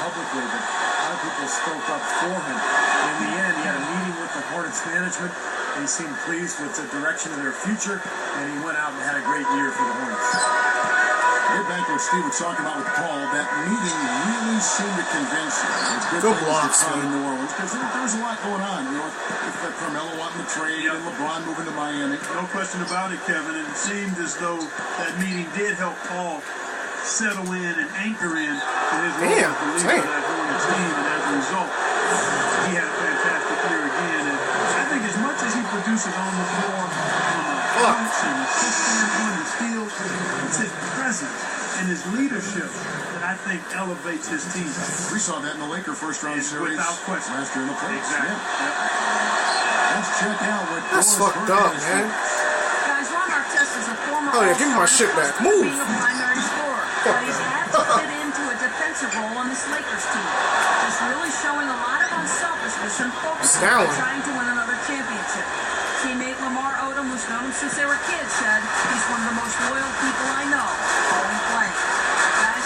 publicly, but a lot of people spoke up for him. In the end, he had a meeting with the Hornets management. He seemed pleased with the direction of their future, and he went out and had a great year for the Hornets. Get back to what Steve was talking about with Paul. That meeting really seemed to convince him. Good blocks, in New Orleans, because there was a lot going on. You know, with Carmelo wanting to trade and LeBron moving to Miami. No question about it, Kevin. And it seemed as though that meeting did help Paul settle in and anchor in to his role as the leader of that Hornets team. And as a result, he had a fantastic year again. And I think as much as he produces on the floor, points and assists and the steals, it's his presence and his leadership that I think elevates his team. We saw that in the Laker first round series without question. last year in the playoffs. Exactly. Yeah. Let's check out what That's fucked up, man. Guys, Ron Artest is a former Oh yeah, give me my shit back. Move. being a primary scorer, but he's had to fit into a defensive role on this Lakers team. Just really showing a lot of unselfishness and focus on trying to win another championship. Teammate Lamar Odom, who's known him since they were kids, said he's one of the most loyal people I know. Always playing. Guys?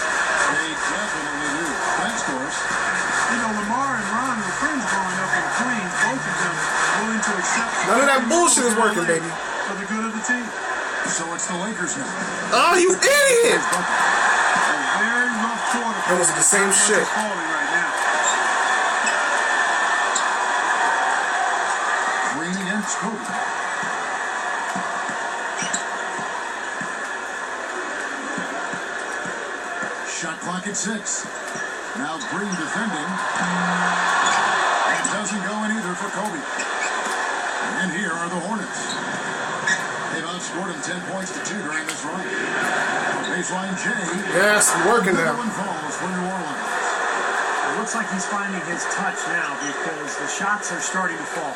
They definitely do. Thanks, Doris. You know, Lamar and Ron were friends growing up in Queens. Both of them willing to accept. None of that bullshit is working, baby. For the good of the team. So it's the Lakers now. Oh, you idiot! A very rough quarter. That was the same shit. Falling right now. Green against Kobe. Shot clock at 6. Now Green defending. It doesn't go in either for Kobe. And here are the Hornets. They've outscored him 10 points to 2 during this run. Baseline J. Yes, working now. Falls for New Orleans. It looks like he's finding his touch now because the shots are starting to fall.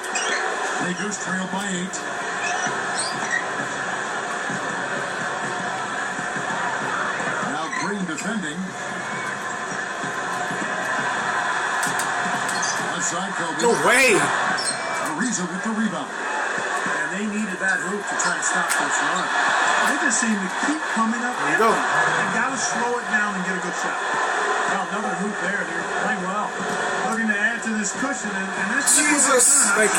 Lakers trail by 8. Now Green defending. Outside Kobe. No way. Ariza with the rebound. And they needed that hoop to try to stop this run. They just seem to keep coming up. There you go. They got to slow it down and get a good shot. Well, another hoop there. They're playing well. Looking to add to this cushion, and this Jesus, like,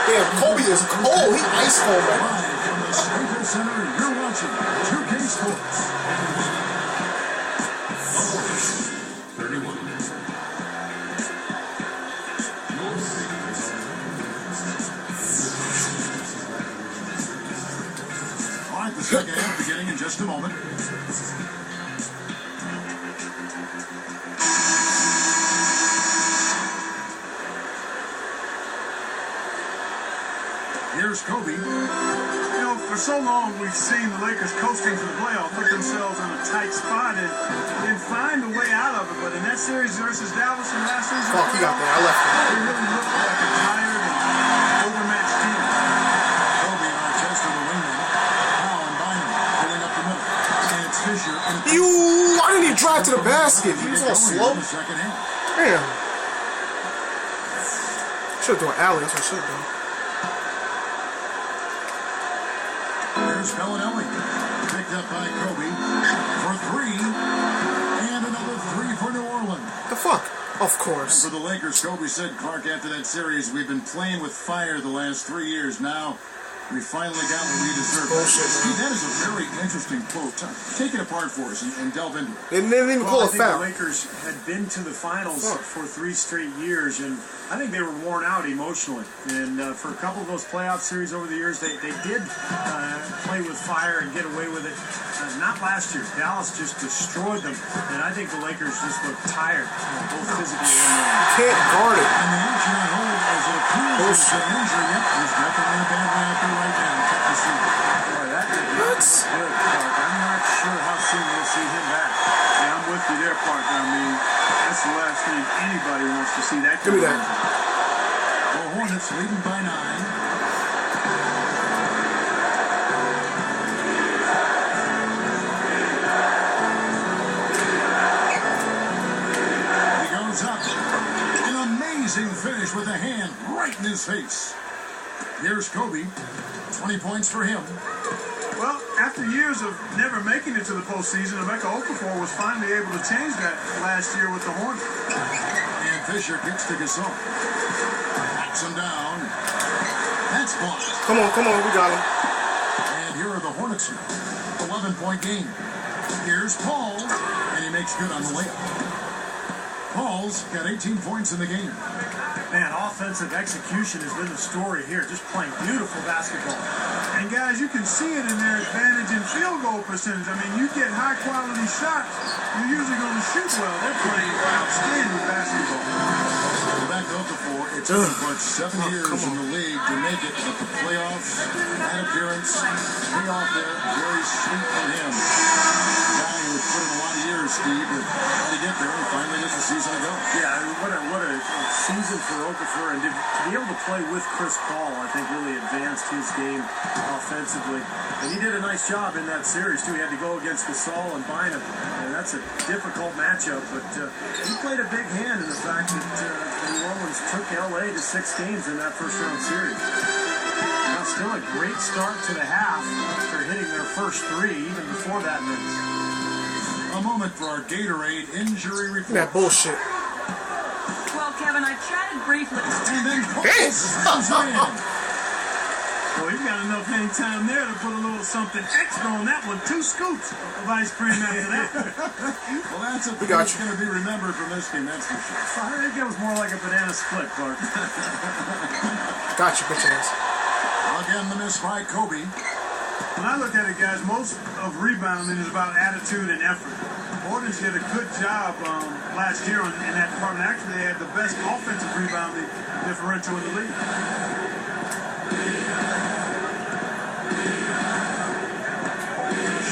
damn, Kobe is cold. He ice cold, man. Live from the Staples Center, you're watching 2K Sports. 31. All right, the second half beginning in just a moment. Here's Kobe. You know, for so long we've seen the Lakers coasting to the playoffs, put themselves in a tight spot, and find a way out of it. But in that series versus Dallas in last season, Fuck, he got there. I left him. they really looked like a tired and overmatched team. Kobe and Artest are the wingmen. Powell and Bynum pulling up the middle. And it's Fisher and Why didn't he drive to the basket? He was all slow. in the second half. Damn. Should do an alley. That's what I should do. Here's Bellinelli. Picked up by Kobe for 3. And another 3 for New Orleans. The fuck? Of course. For the Lakers, Kobe said, Clark, after that series, we've been playing with fire the last 3 years. Now, we finally got what we deserve. Bullshit, man. Steve, that is a very interesting quote. Take it apart for us and delve into it. They didn't even call I a think foul. the Lakers had been to the finals for 3 straight years, and I think they were worn out emotionally. And for a couple of those playoff series over the years, they did play with fire and get away with it. Not last year. Dallas just destroyed them, and I think the Lakers just looked tired, both physically and mentally. Can't guard it. And the action on hold as it appears is an injury. Yep, he's definitely in a bad way out there right now. Check to see. Boy, that did not What? look good, Clark. I'm not sure how soon we'll see him back. Yeah, I'm with you there, partner. I mean, that's the last thing anybody wants to see. That Give me that. The Hornets leading by 9. He goes up. An amazing finish with a hand right in his face. Here's Kobe. 20 points for him. Well, After years of never making it to the postseason, Emeka Okafor was finally able to change that last year with the Hornets. And Fisher kicks to Gasol. Backs him down. That's blocked. Come on, we got him. And here are the Hornets now. 11-point game. Here's Paul, and he makes good on the layup. Paul's got 18 points in the game. Man, offensive execution has been the story here. Just playing beautiful basketball. And guys, you can see it in their advantage in field goal percentage. I mean, you get high quality shots, you're usually going to shoot well. They're playing outstanding basketball. Back to Okafor. It took him but 7 years in the league to make it, but the playoffs, that appearance, pay off there. Very sweet on him. Guy who was put in a lot of years, Steve, but how to get there and finally get the season to go. Yeah, I mean, what a season for Okafor, and to be able to play with Chris Paul, I think really advanced his game offensively. And he did a nice job in that series too. He had to go against Gasol and Bynum, and that's a difficult matchup. But he played a big hand in the fact that New Orleans took LA to 6 games in that first round series. Now still a great start to the half after hitting their first 3, even before that miss. A moment for our Gatorade injury report. That bullshit. Well, Kevin, I chatted briefly. And then Well, you got enough hang time there to put a little something extra on that one. 2 scoops of ice cream after that. Well, that's a thing got that's going to be remembered from this game, that's for sure. I think it was more like a banana split, Clark. Got you, bitch ass. Again, the miss by Kobe. When I look at it, guys, most of rebounding is about attitude and effort. Hornets did a good job last year in that department. Actually, they had the best offensive rebounding differential in the league.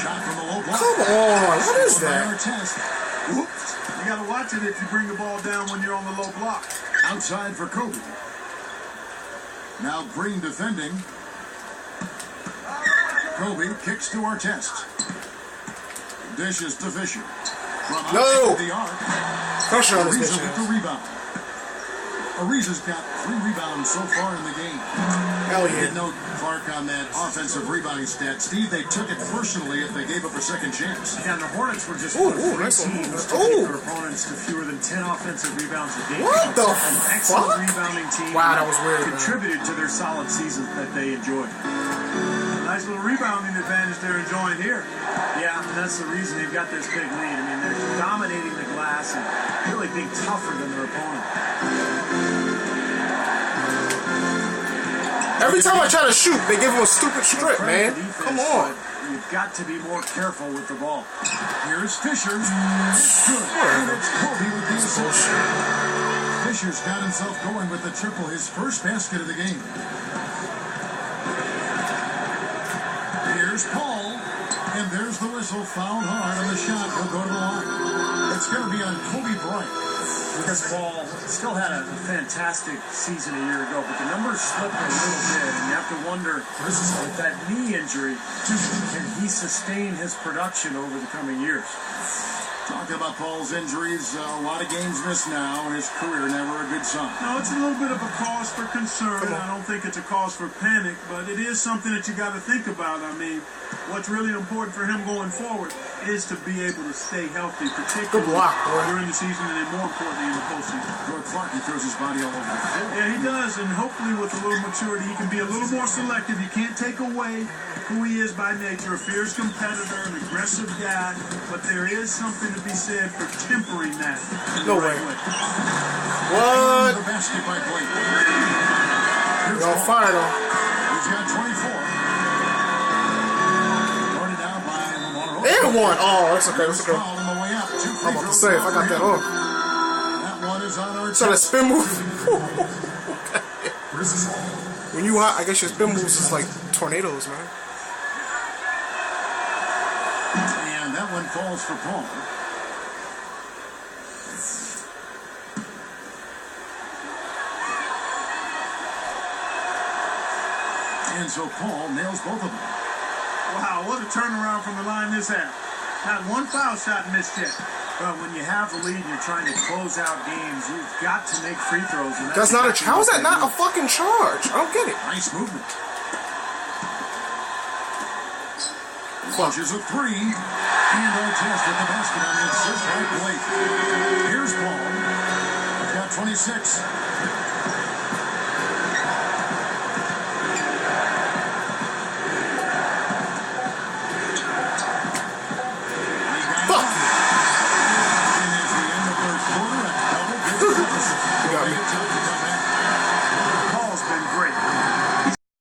Shot from the low block. Come on, what is that? Whoops. You got to watch it if you bring the ball down when you're on the low block. Outside for Kobe. Now Green defending. Kobe kicks to Artest. Dishes to Fisher. From outside the arc. Pressure on this Ariza bitch with the ass. rebound. Ariza's got 3 rebounds so far in the game. Hell Did yeah. note, Clark, on that offensive rebounding stat. Steve, they took it personally if they gave up a second chance. Yeah, and the Hornets were just one of 3 nice one. teams to keep their opponents to fewer than 10 offensive rebounds a game. What the An excellent fuck? rebounding team. Wow, that was weird, man. Contributed to their solid season that they enjoyed. Nice little rebounding advantage they're enjoying here. Yeah, and that's the reason they've got this big lead. I mean, they're dominating the glass and really being tougher than their opponent. Every time I try to shoot, they give him a stupid strip, man. Defense, Come on. but you've got to be more careful with the ball. Here's Fisher. It's good. And it's Kobe with the assist. Fisher's got himself going with the triple, his first basket of the game. Here's Paul. And there's the whistle. Fouled hard on the shot. He'll go to the line. It's going to be on Kobe Bryant. Because Paul still had a fantastic season a year ago, but the numbers slipped a little bit, and you have to wonder, with that knee injury, can he sustain his production over the coming years? Talking about Paul's injuries, a lot of games missed now, and his career never a good sign. No, it's a little bit of a cause for concern. I don't think it's a cause for panic, but it is something that you got to think about. I mean, what's really important for him going forward is to be able to stay healthy, particularly during the season and then more importantly in the postseason. George Clark, he throws his body all over the field. Yeah, he does, and hopefully with a little maturity, he can be a little more selective. You can't take away who he is by nature, a fierce competitor, an aggressive guy, but there is something to be said for tempering that. No way. The basket by Blake. You're on fire, though. He's got 24. Guarded down by Lamar. And one. Oh, that's okay. That's okay. Foul on the way up. I'm about to say, if I got that on. That one is on our So that spin move. When you hot, I guess your spin moves is like tornadoes, man. And that one falls for Paul. And so Paul nails both of them. Wow, what a turnaround from the line this half. Not one foul shot missed yet. But when you have the lead and you're trying to close out games, you've got to make free throws. And That's not a. exactly How is what that they not a do. fucking charge? I don't get it. Nice movement. Launches a three. And Artest with the basket on the assist by Blake. Here's Paul. He's got 26.